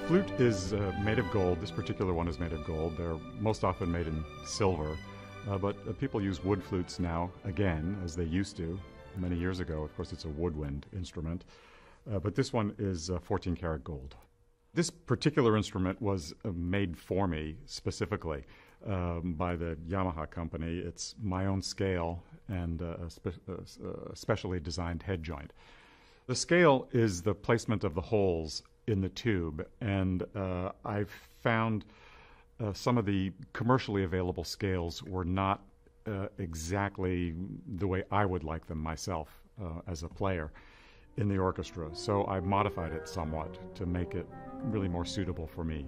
flute is made of gold. This particular one is made of gold. They're most often made in silver, but people use wood flutes now again, as they used to many years ago. Of course, it's a woodwind instrument, but this one is 14 karat gold. This particular instrument was made for me specifically by the Yamaha company. It's my own scale and a specially designed head joint. The scale is the placement of the holes in the tube, and I've found some of the commercially available scales were not exactly the way I would like them myself as a player in the orchestra. So I modified it somewhat to make it really more suitable for me.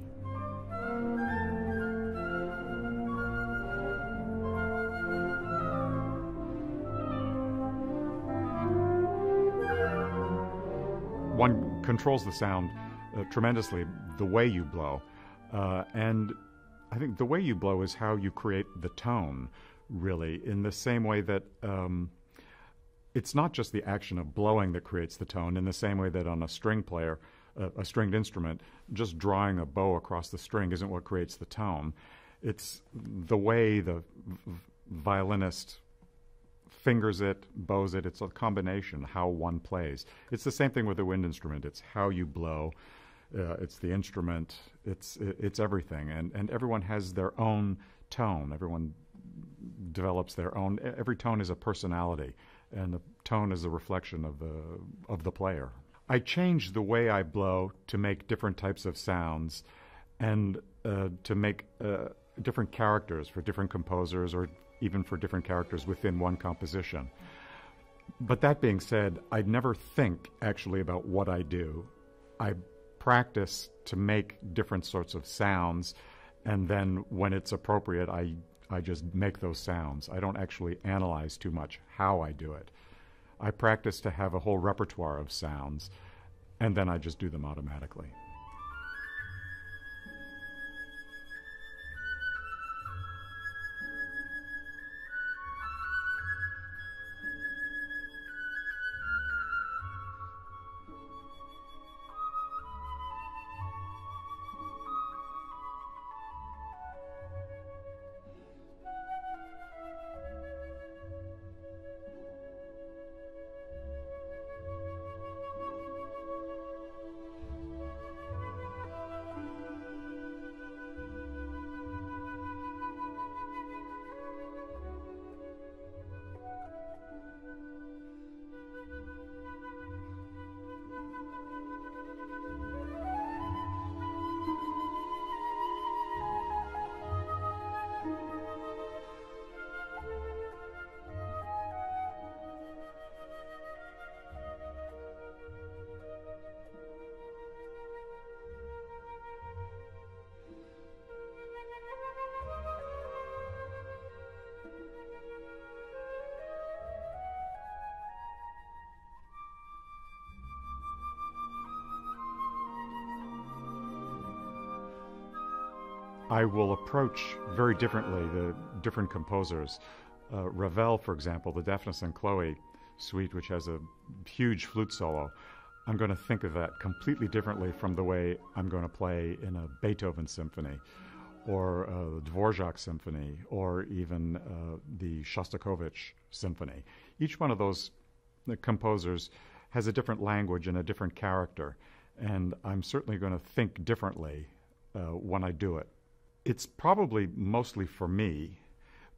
One controls the sound tremendously the way you blow, and I think the way you blow is how you create the tone, really, in the same way that it's not just the action of blowing that creates the tone, in the same way that on a string player, a stringed instrument, just drawing a bow across the string isn't what creates the tone. It's the way the violinist fingers it, bows it. It's a combination, how one plays. It's the same thing with a wind instrument. It's how you blow. It's the instrument. It's everything. And everyone has their own tone. Everyone develops their own. Every tone is a personality, and the tone is a reflection of the player. I change the way I blow to make different types of sounds and to make different characters for different composers, or even for different characters within one composition. But that being said, I never think actually about what I do. I practice to make different sorts of sounds, and then when it's appropriate, I just make those sounds. I don't actually analyze too much how I do it. I practice to have a whole repertoire of sounds, and then I just do them automatically. I will approach very differently the different composers. Ravel, for example, the Daphnis and Chloe suite, which has a huge flute solo, I'm going to think of that completely differently from the way I'm going to play in a Beethoven symphony, or a Dvorak symphony, or even the Shostakovich symphony. Each one of those composers has a different language and a different character, and I'm certainly going to think differently when I do it. It's probably mostly for me,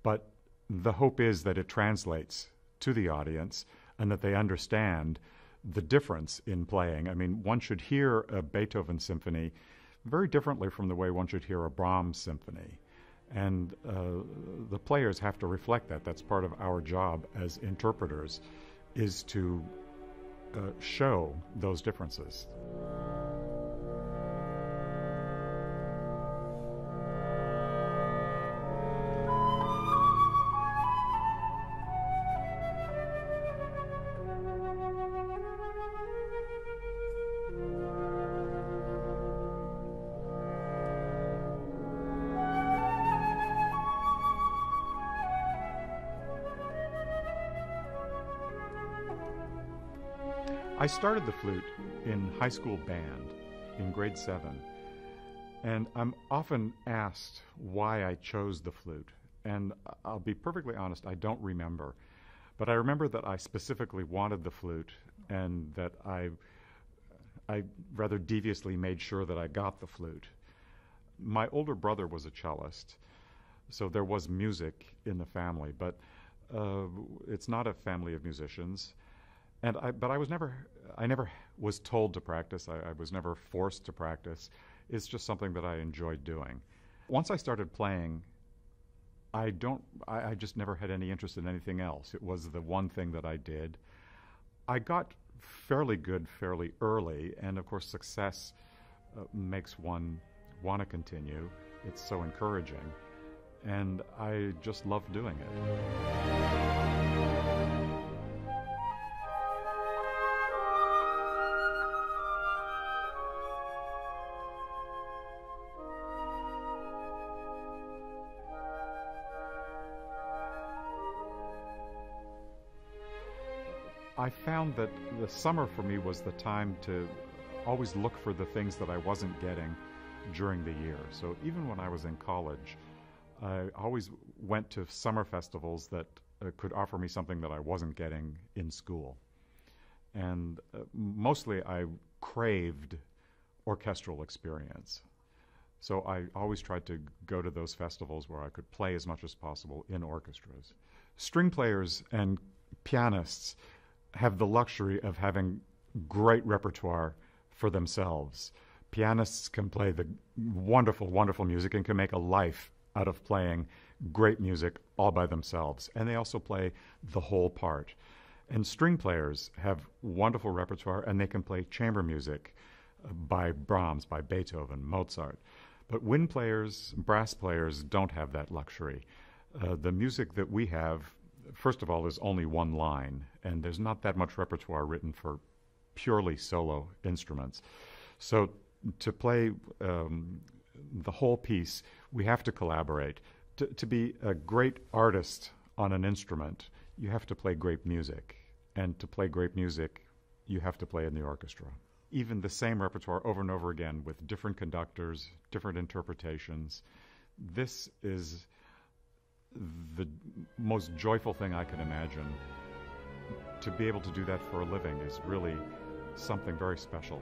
but the hope is that it translates to the audience and that they understand the difference in playing. I mean, one should hear a Beethoven symphony very differently from the way one should hear a Brahms symphony. And the players have to reflect that. That's part of our job as interpreters, is to show those differences. I started the flute in high school band in grade 7, And I'm often asked why I chose the flute. And I'll be perfectly honest, I don't remember. But I remember that I specifically wanted the flute and that I rather deviously made sure that I got the flute. My older brother was a cellist, so there was music in the family, but it's not a family of musicians. But I never was told to practice. I was never forced to practice. It's just something that I enjoyed doing. Once I started playing, I just never had any interest in anything else. It was the one thing that I did. I got fairly good fairly early, and of course success makes one want to continue. It's so encouraging, and I just love doing it. I found that the summer for me was the time to always look for the things that I wasn't getting during the year. So even when I was in college, I always went to summer festivals that could offer me something that I wasn't getting in school. And mostly I craved orchestral experience. So I always tried to go to those festivals where I could play as much as possible in orchestras. String players and pianists have the luxury of having great repertoire for themselves. Pianists can play the wonderful, wonderful music and can make a life out of playing great music all by themselves. And they also play the whole part. And string players have wonderful repertoire, and they can play chamber music by Brahms, by Beethoven, Mozart. But wind players, brass players don't have that luxury. The music that we have, first of all, is only one line, and there's not that much repertoire written for purely solo instruments. So to play the whole piece, we have to collaborate. To be a great artist on an instrument, you have to play great music. And to play great music, you have to play in the orchestra. Even the same repertoire over and over again with different conductors, different interpretations. This is the most joyful thing I can imagine. To be able to do that for a living is really something very special.